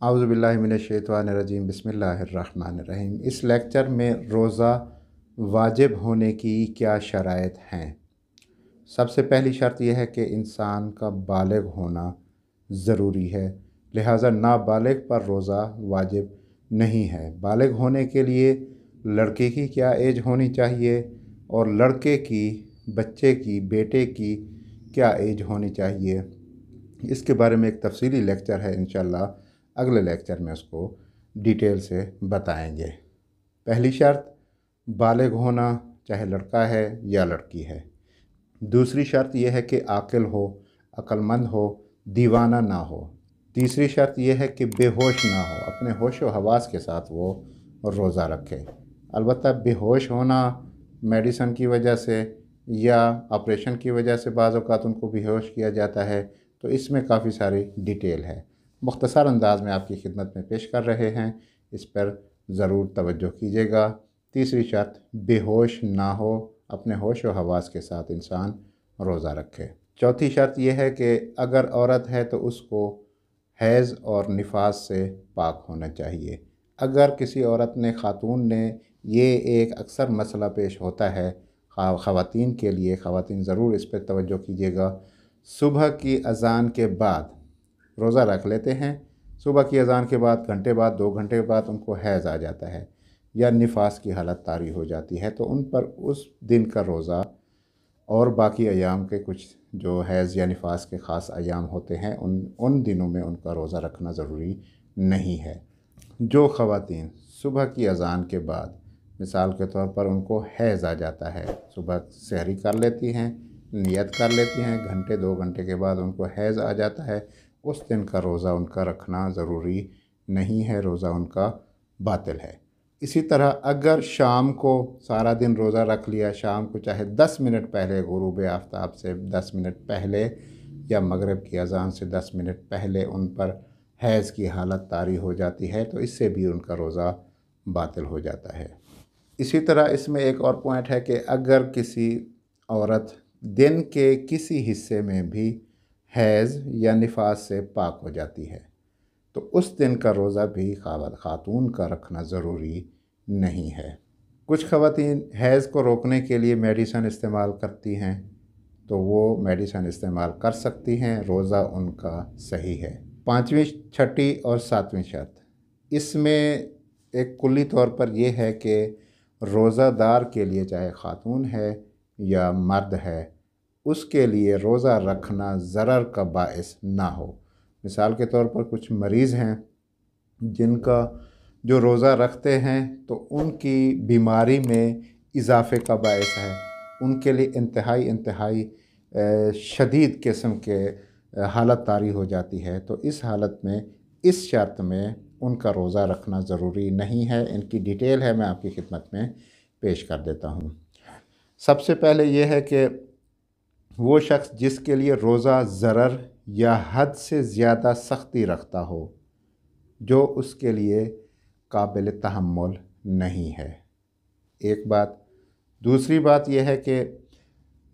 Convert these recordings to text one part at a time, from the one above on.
औज़ुबिल्लाहिमिनश्शैतानिर्रजीम बिस्मिल्लाहिर्रहमानिर्रहीम। इस लेक्चर में रोज़ा वाजिब होने की क्या शराइत हैं। सबसे पहली शर्त यह है कि इंसान का बालिग होना ज़रूरी है, लिहाजा नाबालिग पर रोज़ा वाजिब नहीं है। बालिग होने के लिए लड़के की क्या एज होनी चाहिए और लड़के की, बच्चे की, बेटे की क्या एज होनी चाहिए, इसके बारे में एक तफसीली लेक्चर है। इंशाअल्लाह अगले लेक्चर में उसको डिटेल से बताएंगे। पहली शर्त बालिग होना, चाहे लड़का है या लड़की है। दूसरी शर्त यह है कि आकिल हो, अक्लमंद हो, दीवाना ना हो। तीसरी शर्त यह है कि बेहोश ना हो, अपने होश व हवास के साथ वो रोज़ा रखे। अलबत्ता बेहोश होना मेडिसन की वजह से या ऑपरेशन की वजह से बाज़ औक़ात उनको बेहोश किया जाता है, तो इसमें काफ़ी सारी डिटेल है। मुख्तसर अंदाज में आपकी खिदमत में पेश कर रहे हैं, इस पर ज़रूर तवज्जो कीजिएगा। तीसरी शर्त बेहोश ना हो, अपने होश व हवास के साथ इंसान रोज़ा रखे। चौथी शर्त यह है कि अगर औरत है तो उसको हैज़ और निफास से पाक होना चाहिए। अगर किसी औरत ने, ख़ातून ने, ये एक अक्सर मसला पेश होता है ख़वातीन के लिए, ख़वातीन ज़रूर इस पर तवज्जो कीजिएगा। सुबह की अज़ान के बाद रोज़ा रख लेते हैं, सुबह की अज़ान के बाद घंटे बाद, 2 घंटे बाद उनको हैज़ आ जाता है या निफास की हालत तारी हो जाती है, तो उन पर उस दिन का रोज़ा और बाकी अयाम के कुछ जो हैज़ या निफास के ख़ास अयाम होते हैं, उन दिनों में उनका रोज़ा रखना ज़रूरी नहीं है। जो ख़वातीन सुबह की अज़ान के बाद, मिसाल के तौर पर उनको हैज़ आ जाता है, सुबह सहरी कर लेती हैं, नियत कर लेती हैं, घंटे 2 घंटे के बाद उनको हैज़ आ जाता है, उस दिन का रोज़ा उनका रखना ज़रूरी नहीं है, रोज़ा उनका बातिल है। इसी तरह अगर शाम को सारा दिन रोज़ा रख लिया, शाम को चाहे 10 मिनट पहले, गुरूब आफ्ताब से 10 मिनट पहले या मगरिब की अज़ान से 10 मिनट पहले उन पर हैज़ की हालत तारी हो जाती है, तो इससे भी उनका रोज़ा बातिल हो जाता है। इसी तरह इसमें एक और पॉइंट है कि अगर किसी औरत दिन के किसी हिस्से में भी हैज़ या निफास से पाक हो जाती है, तो उस दिन का रोज़ा भी ख़ातून का रखना ज़रूरी नहीं है। कुछ ख़वातीन हैज़ को रोकने के लिए मेडिसन इस्तेमाल करती हैं, तो वो मेडिसन इस्तेमाल कर सकती हैं, रोज़ा उनका सही है। 5वीं, 6ठी और 7वीं शर्त, इसमें एक कुल्ली तौर पर यह है कि रोज़ादार के लिए, चाहे ख़ातून है या मर्द है, उसके लिए रोज़ा रखना ज़रर का बाइस ना हो। मिसाल के तौर पर कुछ मरीज़ हैं जिनका जो रोज़ा रखते हैं तो उनकी बीमारी में इजाफ़े का बाइस है, उनके लिए इंतहाई शदीद किस्म के हालत तारी हो जाती है, तो इस हालत में, इस शर्त में उनका रोज़ा रखना ज़रूरी नहीं है। इनकी डिटेल है, मैं आपकी खिदमत में पेश कर देता हूँ। सबसे पहले यह है कि वो शख्स जिसके लिए रोज़ा ज़रर या हद से ज़्यादा सख्ती रखता हो, जो उसके लिए काबिल तहम्मुल नहीं है, एक बात। दूसरी बात यह है कि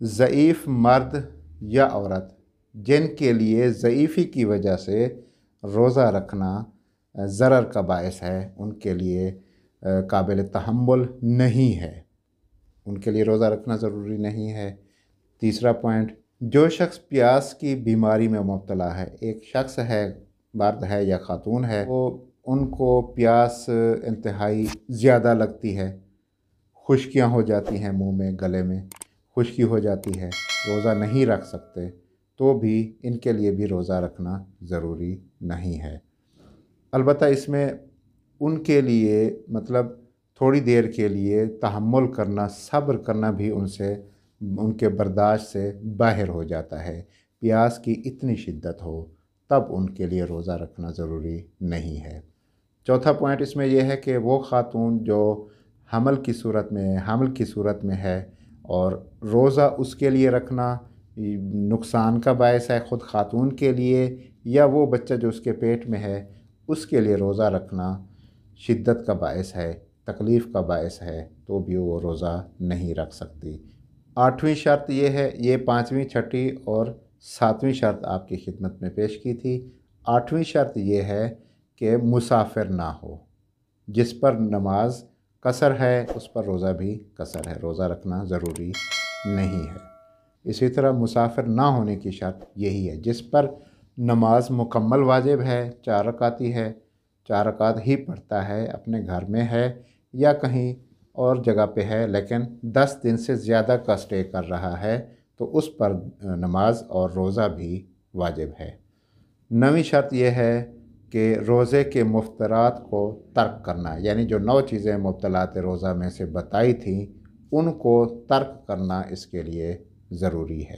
ज़ईफ़ मर्द या औरत जिनके लिए ज़ईफ़ी की वजह से रोज़ा रखना ज़रर का बाइस है, उनके लिए काबिल तहम्मुल नहीं है, उनके लिए रोज़ा रखना ज़रूरी नहीं है। तीसरा पॉइंट, जो शख्स प्यास की बीमारी में मुब्तला है, एक शख्स है, मर्द है या ख़ातून है, वो उनको प्यास इंतहाई ज़्यादा लगती है, खुश्कियाँ हो जाती हैं, मुंह में, गले में खुश्की हो जाती है, रोज़ा नहीं रख सकते, तो भी इनके लिए भी रोज़ा रखना ज़रूरी नहीं है। अलबत्ता इसमें उनके लिए मतलब थोड़ी देर के लिए तहम्मुल करना, सब्र करना भी उनसे, उनके बर्दाश्त से बाहर हो जाता है। प्यास की इतनी शिद्दत हो तब उनके लिए रोज़ा रखना ज़रूरी नहीं है। चौथा पॉइंट इसमें यह है कि वो ख़ातून जो हमल की सूरत में है और रोज़ा उसके लिए रखना नुकसान का बायस है, ख़ुद ख़ातून के लिए या वो बच्चा जो उसके पेट में है उसके लिए रोज़ा रखना शिद्दत का बायस है, तकलीफ़ का बायस है, तो भी वो रोज़ा नहीं रख सकती। 8वीं शर्त ये है, ये 5वीं, 6ठी और 7वीं शर्त आपकी खिदमत में पेश की थी। 8वीं शर्त ये है कि मुसाफिर ना हो। जिस पर नमाज कसर है उस पर रोज़ा भी कसर है, रोज़ा रखना ज़रूरी नहीं है। इसी तरह मुसाफिर ना होने की शर्त यही है, जिस पर नमाज मुकम्मल वाजिब है, 4 रकाती है, 4 रकात ही पढ़ता है, अपने घर में है या कहीं और जगह पे है, लेकिन 10 दिन से ज़्यादा का स्टे कर रहा है, तो उस पर नमाज और रोज़ा भी वाजिब है। नवीं शर्त यह है कि रोज़े के मुफ्तरात को तर्क करना, यानी जो 9 चीज़ें मुब्तलात रोज़ा में से बताई थीं उनको तर्क करना इसके लिए ज़रूरी है।